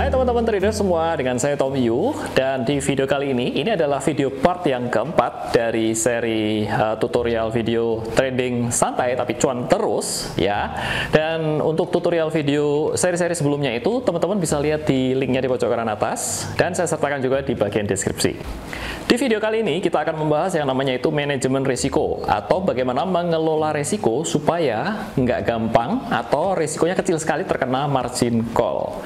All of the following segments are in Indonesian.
Hai teman-teman trader semua, dengan saya Tommy Yu. Dan di video kali ini adalah video part yang keempat dari seri tutorial video trading santai tapi cuan terus ya. Dan untuk tutorial video seri-seri sebelumnya itu teman-teman bisa lihat di linknya di pojok kanan atas, dan saya sertakan juga di bagian deskripsi. Di video kali ini kita akan membahas yang namanya itu manajemen risiko, atau bagaimana mengelola risiko supaya nggak gampang atau risikonya kecil sekali terkena margin call.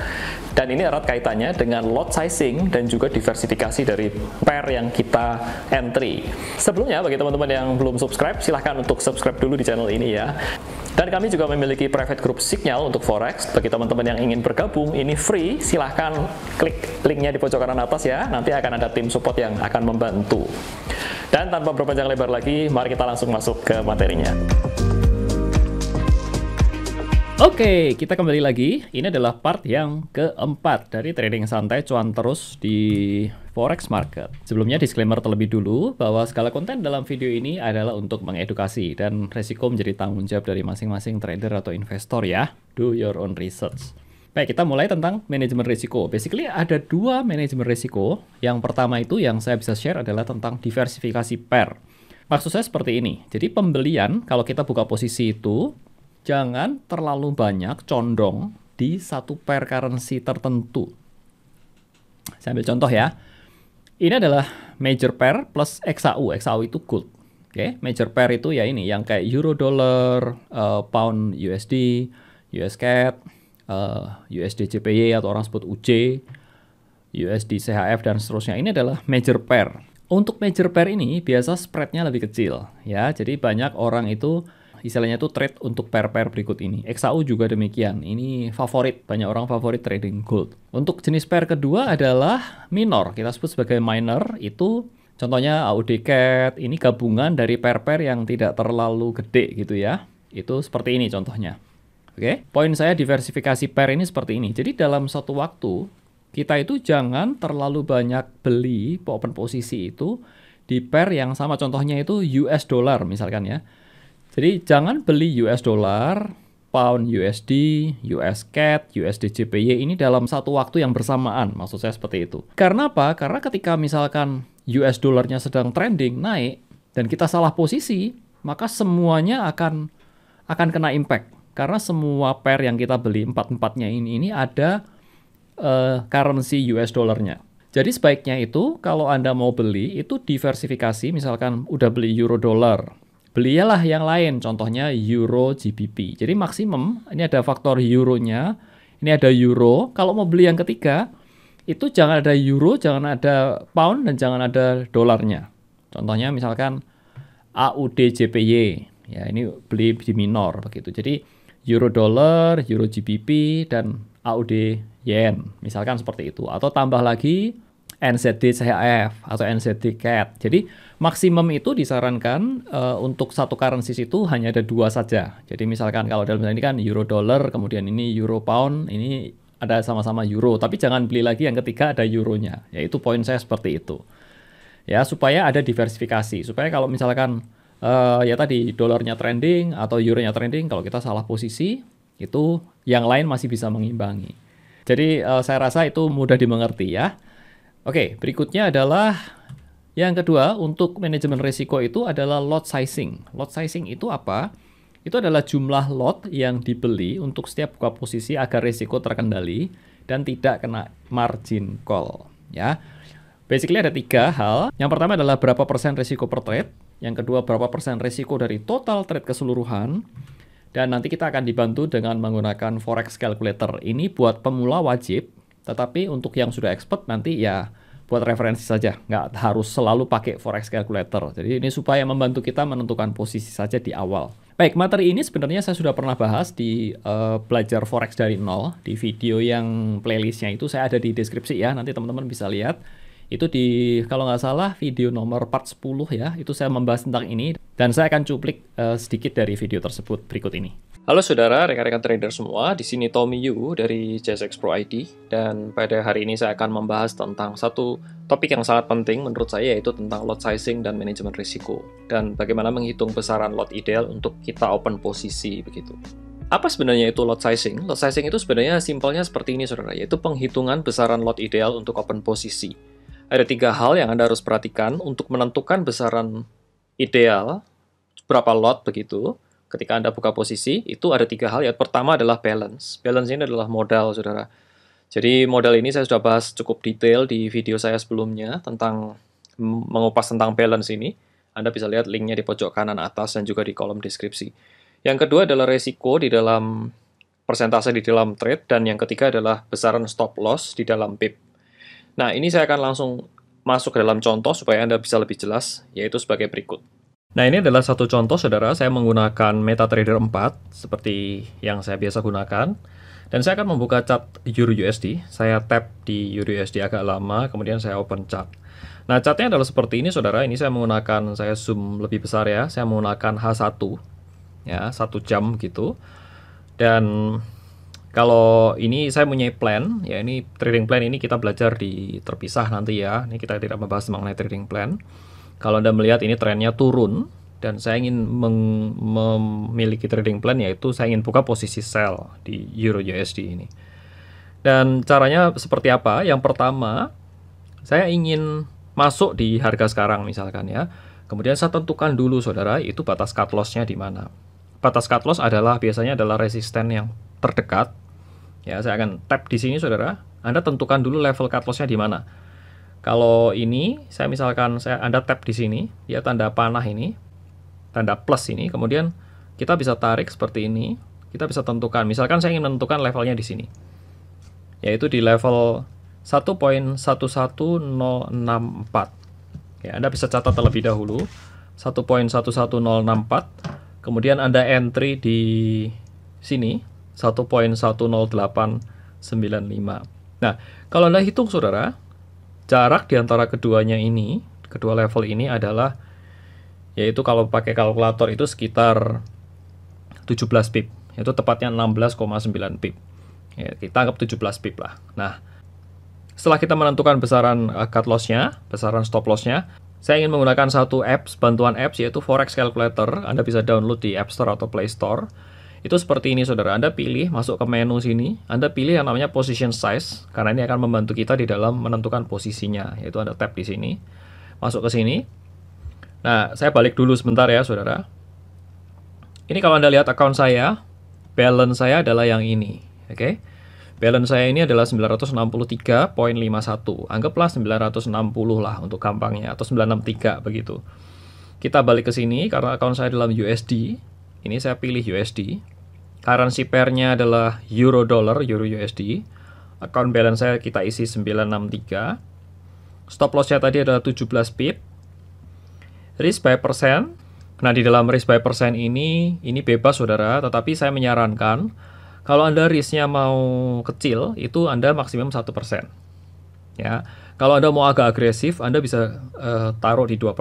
Dan ini erat kaitannya dengan lot sizing dan juga diversifikasi dari pair yang kita entry. Sebelumnya, bagi teman-teman yang belum subscribe, silahkan untuk subscribe dulu di channel ini ya. Dan kami juga memiliki private group Signal untuk Forex. Bagi teman-teman yang ingin bergabung, ini free. Silahkan klik linknya di pojok kanan atas ya. Nanti akan ada tim support yang akan membantu. Dan tanpa berpanjang lebar lagi, mari kita langsung masuk ke materinya. Oke, kita kembali lagi. Ini adalah part yang keempat dari trading santai cuan terus di Forex market. Sebelumnya disclaimer terlebih dulu bahwa segala konten dalam video ini adalah untuk mengedukasi dan resiko menjadi tanggung jawab dari masing-masing trader atau investor ya. Do your own research. Baik, kita mulai tentang manajemen risiko. Basically ada dua manajemen risiko. Yang pertama itu yang saya bisa share adalah tentang diversifikasi pair. Maksud saya seperti ini. Jadi pembelian kalau kita buka posisi itu jangan terlalu banyak condong di satu pair currency tertentu. Saya ambil contoh ya. Ini adalah major pair plus XAU. XAU itu gold. Oke, major pair itu ya ini yang kayak euro dollar, pound USD, US CAD, USD JPY atau orang sebut UJ, USD CHF dan seterusnya. Ini adalah major pair. Untuk major pair ini biasa spreadnya lebih kecil ya. Jadi banyak orang itu istilahnya tuh trade untuk pair-pair berikut ini. XAU juga demikian. Ini favorit, banyak orang favorit trading gold. Untuk jenis pair kedua adalah minor. Kita sebut sebagai minor. Itu contohnya AUD CAD. Ini gabungan dari pair-pair yang tidak terlalu gede gitu ya. Itu seperti ini contohnya. Oke. Poin saya diversifikasi pair ini seperti ini. Jadi dalam satu waktu kita itu jangan terlalu banyak beli open posisi itu di pair yang sama. Contohnya itu US dollar misalkan ya. Jadi jangan beli US dollar, pound USD, US CAD, USD JPY ini dalam satu waktu yang bersamaan. Maksud saya seperti itu. Karena apa? Karena ketika misalkan US dollarnya sedang trending naik dan kita salah posisi, maka semuanya akan kena impact. Karena semua pair yang kita beli empat-empatnya ini ada currency US dollarnya. Jadi sebaiknya itu kalau Anda mau beli itu diversifikasi, misalkan udah beli euro dollar, belilah yang lain, contohnya euro GBP. Jadi maksimum, ini ada faktor euronya, ini ada euro. Kalau mau beli yang ketiga, itu jangan ada euro, jangan ada pound, dan jangan ada dolarnya. Contohnya misalkan AUD JPY, ya ini beli di minor begitu. Jadi euro dollar, euro GBP, dan AUD yen, misalkan seperti itu. Atau tambah lagi NZD CHF atau NZD CAD. Jadi maksimum itu disarankan untuk satu currency itu hanya ada dua saja. Jadi misalkan kalau dalam ini kan euro dollar, kemudian ini euro pound, ini ada sama-sama euro. Tapi jangan beli lagi yang ketiga ada euronya. Yaitu poin saya seperti itu. Ya, supaya ada diversifikasi. Supaya kalau misalkan ya tadi dolarnya trending atau euronya trending, kalau kita salah posisi, itu yang lain masih bisa mengimbangi. Jadi saya rasa itu mudah dimengerti ya. Oke, berikutnya adalah yang kedua, untuk manajemen risiko itu adalah lot sizing. Lot sizing itu apa? Itu adalah jumlah lot yang dibeli untuk setiap buka posisi agar risiko terkendali dan tidak kena margin call. Ya, basically ada tiga hal. Yang pertama adalah berapa persen risiko per trade. Yang kedua, berapa persen risiko dari total trade keseluruhan. Dan nanti kita akan dibantu dengan menggunakan Forex Calculator. Ini buat pemula wajib. Tetapi untuk yang sudah expert nanti ya buat referensi saja, nggak harus selalu pakai Forex Calculator. Jadi ini supaya membantu kita menentukan posisi saja di awal. Baik, materi ini sebenarnya saya sudah pernah bahas di belajar Forex dari nol. Di video yang playlistnya itu saya ada di deskripsi ya, nanti teman-teman bisa lihat. Itu di, kalau nggak salah, video nomor part 10 ya, itu saya membahas tentang ini. Dan saya akan cuplik sedikit dari video tersebut berikut ini. Halo saudara, rekan-rekan trader semua, di sini Tommy Yu dari JSX Pro ID. Dan pada hari ini saya akan membahas tentang satu topik yang sangat penting menurut saya, yaitu tentang lot sizing dan manajemen risiko. Dan bagaimana menghitung besaran lot ideal untuk kita open posisi begitu. Apa sebenarnya itu lot sizing? Lot sizing itu sebenarnya simpelnya seperti ini, saudara, yaitu penghitungan besaran lot ideal untuk open posisi. Ada 3 hal yang Anda harus perhatikan untuk menentukan besaran ideal, berapa lot begitu. Ketika Anda buka posisi, itu ada 3 hal. Yang pertama adalah balance. Balance ini adalah modal, saudara. Jadi modal ini saya sudah bahas cukup detail di video saya sebelumnya tentang mengupas tentang balance ini. Anda bisa lihat linknya di pojok kanan atas dan juga di kolom deskripsi. Yang kedua adalah resiko di dalam persentase di dalam trade, dan yang ketiga adalah besaran stop loss di dalam pip. Nah, ini saya akan langsung masuk ke dalam contoh supaya Anda bisa lebih jelas, yaitu sebagai berikut. Nah, ini adalah satu contoh, saudara. Saya menggunakan MetaTrader 4, seperti yang saya biasa gunakan. Dan saya akan membuka chart Euro USD. Saya tap di Euro USD agak lama, kemudian saya open chart. Nah, chartnya adalah seperti ini, saudara. Ini saya menggunakan, saya zoom lebih besar ya, saya menggunakan H1. Ya, 1 jam gitu. Dan kalau ini saya punya plan, ya ini trading plan, ini kita belajar di terpisah nanti ya. Ini kita tidak membahas mengenai trading plan. Kalau Anda melihat ini trennya turun, dan saya ingin memiliki trading plan, yaitu saya ingin buka posisi sell di Euro USD ini. Dan caranya seperti apa? Yang pertama, saya ingin masuk di harga sekarang misalkan ya. Kemudian saya tentukan dulu, saudara, itu batas cut loss-nya di mana. Batas cut loss adalah biasanya adalah resisten yang terdekat. Ya, saya akan tap di sini, saudara. Anda tentukan dulu level cut loss-nya di mana. Kalau ini, saya misalkan Anda tap di sini, ya tanda panah ini, tanda plus ini, kemudian kita bisa tarik seperti ini. Kita bisa tentukan, misalkan saya ingin menentukan levelnya di sini, yaitu di level 1.11064. Ya, Anda bisa catat terlebih dahulu 1.11064. Kemudian Anda entry di sini 1.10895. Nah, kalau Anda hitung, saudara, jarak di antara keduanya ini, kedua level ini adalah, yaitu kalau pakai kalkulator itu sekitar 17 pip, yaitu tepatnya 16,9 pip. Ya, kita anggap 17 pip lah. Nah, setelah kita menentukan besaran cut loss-nya, besaran stop loss-nya, saya ingin menggunakan satu apps, bantuan apps, yaitu Forex Calculator. Anda bisa download di App Store atau Play Store. Itu seperti ini, saudara. Anda pilih, masuk ke menu sini, Anda pilih yang namanya position size, karena ini akan membantu kita di dalam menentukan posisinya, yaitu Anda tap di sini, masuk ke sini. Nah, saya balik dulu sebentar ya, saudara. Ini kalau Anda lihat account saya, balance saya adalah yang ini, oke? Balance saya ini adalah 963,51. Anggaplah 960 lah untuk gampangnya, atau 963 begitu. Kita balik ke sini karena account saya dalam USD. Ini saya pilih USD. Currency pair-nya adalah Euro Dollar, Euro USD. Account balance saya kita isi 963. Stop loss-nya tadi adalah 17 pip. Risk by percent. Nah, di dalam risk by percent ini bebas, saudara, tetapi saya menyarankan kalau Anda risk-nya mau kecil, itu Anda maksimum 1%. Ya. Kalau Anda mau agak agresif, Anda bisa taruh di 2%.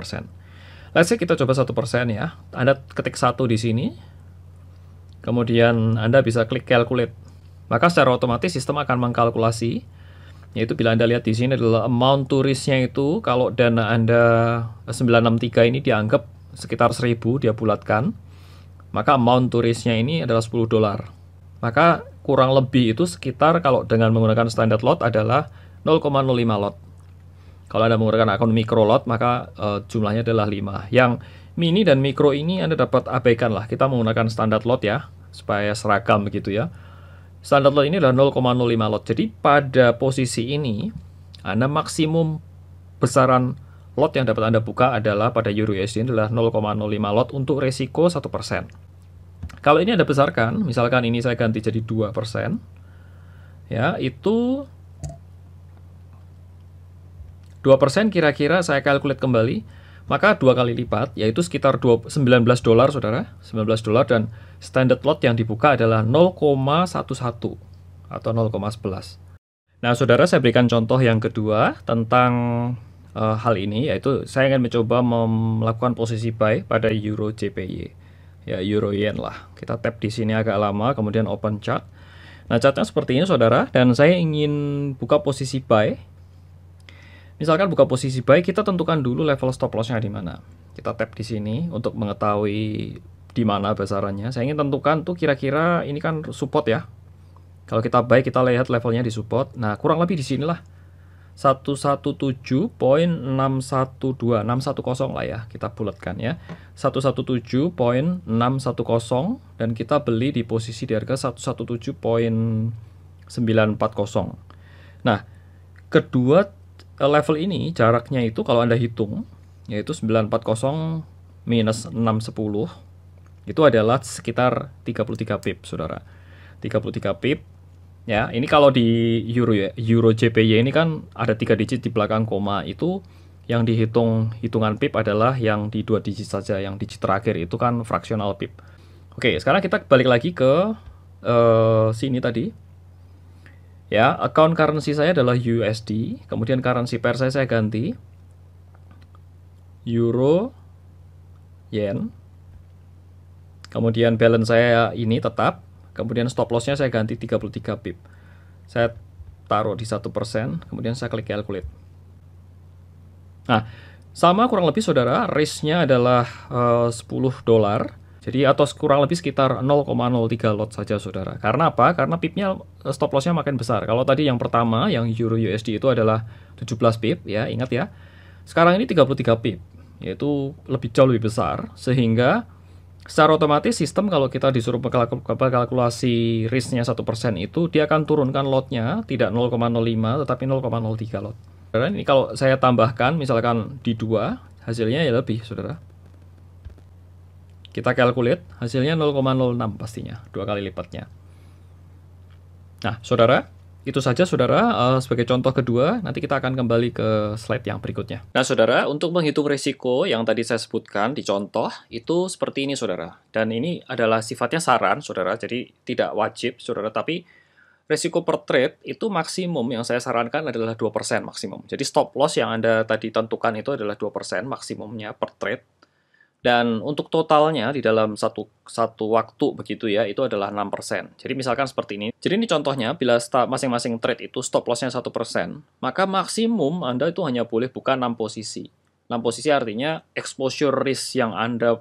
Let's say kita coba 1% ya. Anda ketik 1 di sini. Kemudian Anda bisa klik calculate. Maka secara otomatis sistem akan mengkalkulasi. Yaitu bila Anda lihat di sini adalah amount to risk-nya itu, kalau dana Anda 963 ini dianggap sekitar 1000, dia bulatkan. Maka amount to risk-nya ini adalah $10. Maka kurang lebih itu sekitar, kalau dengan menggunakan standard lot adalah 0,05 lot. Kalau Anda menggunakan akun micro lot, maka jumlahnya adalah 5. Yang mini dan mikro ini Anda dapat abaikan lah. Kita menggunakan standard lot ya, supaya seragam begitu ya. Standard lot ini adalah 0,05 lot. Jadi pada posisi ini, Anda maksimum besaran lot yang dapat Anda buka adalah pada Euro USD adalah 0,05 lot untuk resiko 1%. Kalau ini Anda besarkan, misalkan ini saya ganti jadi 2%, ya, itu 2% kira-kira saya kalkulate kembali, maka 2 kali lipat, yaitu sekitar $19, saudara, $19, dan standard lot yang dibuka adalah 0,11 atau 0,11. Nah, saudara, saya berikan contoh yang kedua tentang hal ini, yaitu saya ingin mencoba melakukan posisi buy pada Euro JPY. Ya, Euro Yen lah. Kita tap di sini agak lama, kemudian open chart. Nah, chartnya seperti ini, saudara, dan saya ingin buka posisi buy. Misalkan buka posisi buy, kita tentukan dulu level stop loss-nya di mana. Kita tap di sini untuk mengetahui di mana besarannya. Saya ingin tentukan tuh kira-kira ini kan support ya. Kalau kita buy, kita lihat levelnya di support. Nah, kurang lebih di sinilah. 117.610 lah ya, kita bulatkan ya. 117.610 dan kita beli di posisi di harga 117.940. Nah, kedua level ini jaraknya itu kalau Anda hitung yaitu 940 minus 610 itu adalah sekitar 33 pip, Saudara. 33 pip. Ya, ini kalau di euro ya, euro JPY ini kan ada 3 digit di belakang koma, itu yang dihitung hitungan pip adalah yang di 2 digit saja, yang digit terakhir itu kan fractional pip. Oke, sekarang kita balik lagi ke sini tadi. Ya, account currency saya adalah USD, kemudian currency pair saya ganti euro, yen. Kemudian balance saya ini tetap, kemudian stop loss-nya saya ganti 33 pip. Saya taruh di 1%, kemudian saya klik calculate. Nah, sama kurang lebih Saudara, risk-nya adalah $10. Jadi atau kurang lebih sekitar 0,03 lot saja Saudara. Karena apa? Karena pipnya stop loss-nya makin besar. Kalau tadi yang pertama, yang euro USD itu adalah 17 pip, ya ingat ya. Sekarang ini 33 pip, yaitu jauh lebih besar, sehingga secara otomatis sistem kalau kita disuruh kalkulasi risk-nya 1% itu, dia akan turunkan lotnya tidak 0,05 tetapi 0,03 lot. Saudara, ini kalau saya tambahkan misalkan di 2, hasilnya ya lebih Saudara. Kita calculate, hasilnya 0,06 pastinya, 2 kali lipatnya. Nah Saudara, itu saja Saudara, sebagai contoh kedua, nanti kita akan kembali ke slide yang berikutnya. Nah Saudara, untuk menghitung risiko yang tadi saya sebutkan di contoh, itu seperti ini Saudara. Dan ini adalah sifatnya saran Saudara, jadi tidak wajib Saudara, tapi risiko per trade itu maksimum yang saya sarankan adalah 2% maksimum. Jadi stop loss yang Anda tadi tentukan itu adalah 2% maksimumnya per trade. Dan untuk totalnya di dalam satu waktu begitu ya, itu adalah 6%. Jadi misalkan seperti ini. Jadi ini contohnya, bila masing-masing trade itu stop loss-nya 1%, maka maksimum Anda itu hanya boleh buka 6 posisi. 6 posisi artinya exposure risk yang Anda,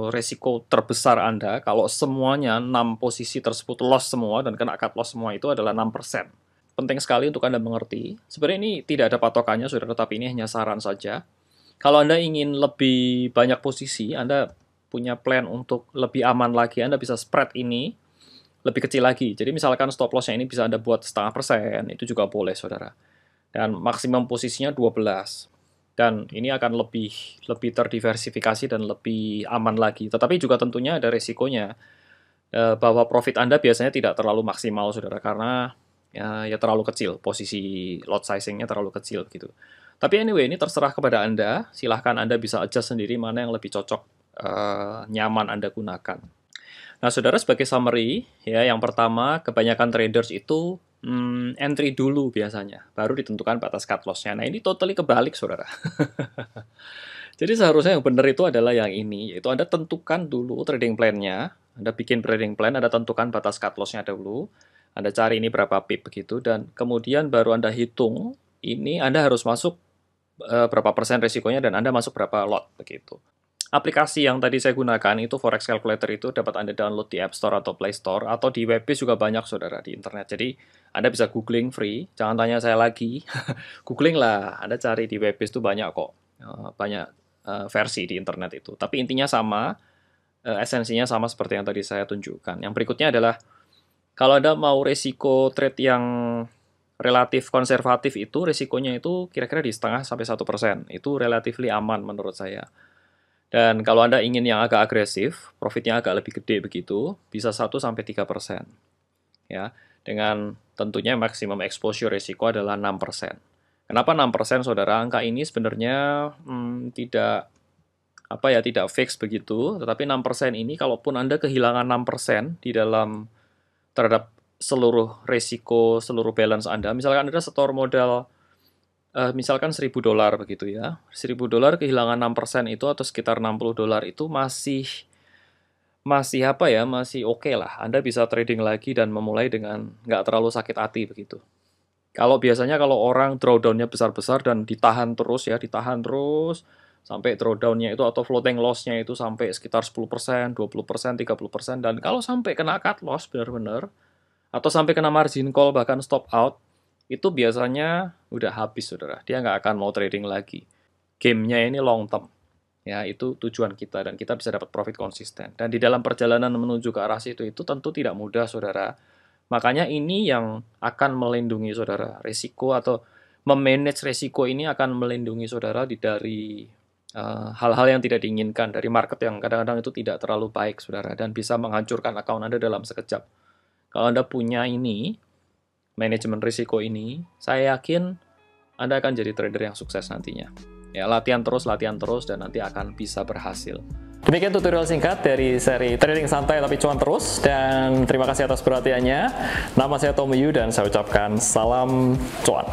resiko terbesar Anda, kalau semuanya 6 posisi tersebut loss semua dan kena cut loss semua itu adalah 6%. Penting sekali untuk Anda mengerti. Sebenarnya ini tidak ada patokannya, Saudara, tapi ini hanya saran saja. Kalau Anda ingin lebih banyak posisi, Anda punya plan untuk lebih aman lagi, Anda bisa spread ini lebih kecil lagi. Jadi misalkan stop loss-nya ini bisa Anda buat 0,5%, itu juga boleh, Saudara. Dan maksimum posisinya 12. Dan ini akan lebih terdiversifikasi dan lebih aman lagi. Tetapi juga tentunya ada resikonya, bahwa profit Anda biasanya tidak terlalu maksimal, Saudara, karena ya terlalu kecil, posisi lot sizing-nya terlalu kecil gitu. Tapi anyway, ini terserah kepada Anda. Silahkan Anda bisa adjust sendiri mana yang lebih cocok, nyaman Anda gunakan. Nah, Saudara, sebagai summary, ya, yang pertama, kebanyakan traders itu entry dulu biasanya, baru ditentukan batas cut loss-nya. Nah, ini totally kebalik, Saudara. Jadi seharusnya yang benar itu adalah yang ini, yaitu Anda tentukan dulu trading plan-nya, Anda bikin trading plan, Anda tentukan batas cut loss-nya dulu, Anda cari ini berapa pip begitu, dan kemudian baru Anda hitung, ini Anda harus masuk berapa persen resikonya dan Anda masuk berapa lot begitu. Aplikasi yang tadi saya gunakan itu Forex Calculator itu dapat Anda download di App Store atau Play Store atau di webbase juga banyak Saudara di internet. Jadi Anda bisa googling free, jangan tanya saya lagi. Googling lah, Anda cari di webbase itu banyak kok. Banyak versi di internet itu. Tapi intinya sama, esensinya sama seperti yang tadi saya tunjukkan. Yang berikutnya adalah kalau Anda mau resiko trade yang relatif konservatif itu risikonya itu kira-kira di 0,5 sampai 1%. Itu relatively aman menurut saya. Dan kalau Anda ingin yang agak agresif, profitnya agak lebih gede begitu, bisa 1 sampai 3%. Ya, dengan tentunya maksimum exposure risiko adalah 6%. Kenapa 6%, Saudara? Angka ini sebenarnya tidak fix begitu, tetapi 6% ini kalaupun Anda kehilangan 6% di dalam terhadap seluruh resiko, seluruh balance Anda. Misalkan Anda setor modal, misalkan $1.000 begitu ya. $1.000 kehilangan 6% itu atau sekitar $60 itu masih oke lah. Anda bisa trading lagi dan memulai dengan nggak terlalu sakit hati begitu. Kalau biasanya kalau orang drawdown-nya besar-besar dan ditahan terus, sampai drawdown-nya itu atau floating loss-nya itu sampai sekitar 10%, 20%, 30%, dan kalau sampai kena cut loss benar-benar, atau sampai kena margin call bahkan stop out, itu biasanya udah habis, saudara. Dia nggak akan mau trading lagi. Game-nya ini long term. Ya, itu tujuan kita, dan kita bisa dapat profit konsisten. Dan di dalam perjalanan menuju ke arah situ itu tentu tidak mudah, saudara. Makanya ini yang akan melindungi saudara. Risiko atau memanage risiko ini akan melindungi saudara dari hal-hal yang tidak diinginkan, dari market yang kadang-kadang itu tidak terlalu baik, saudara, dan bisa menghancurkan akun Anda dalam sekejap. Kalau Anda punya ini, manajemen risiko ini, saya yakin Anda akan jadi trader yang sukses nantinya. Ya, latihan terus, dan nanti akan bisa berhasil. Demikian tutorial singkat dari seri Trading Santai Tapi Cuan Terus, dan terima kasih atas perhatiannya. Nama saya Tommy Yu, dan saya ucapkan salam cuan.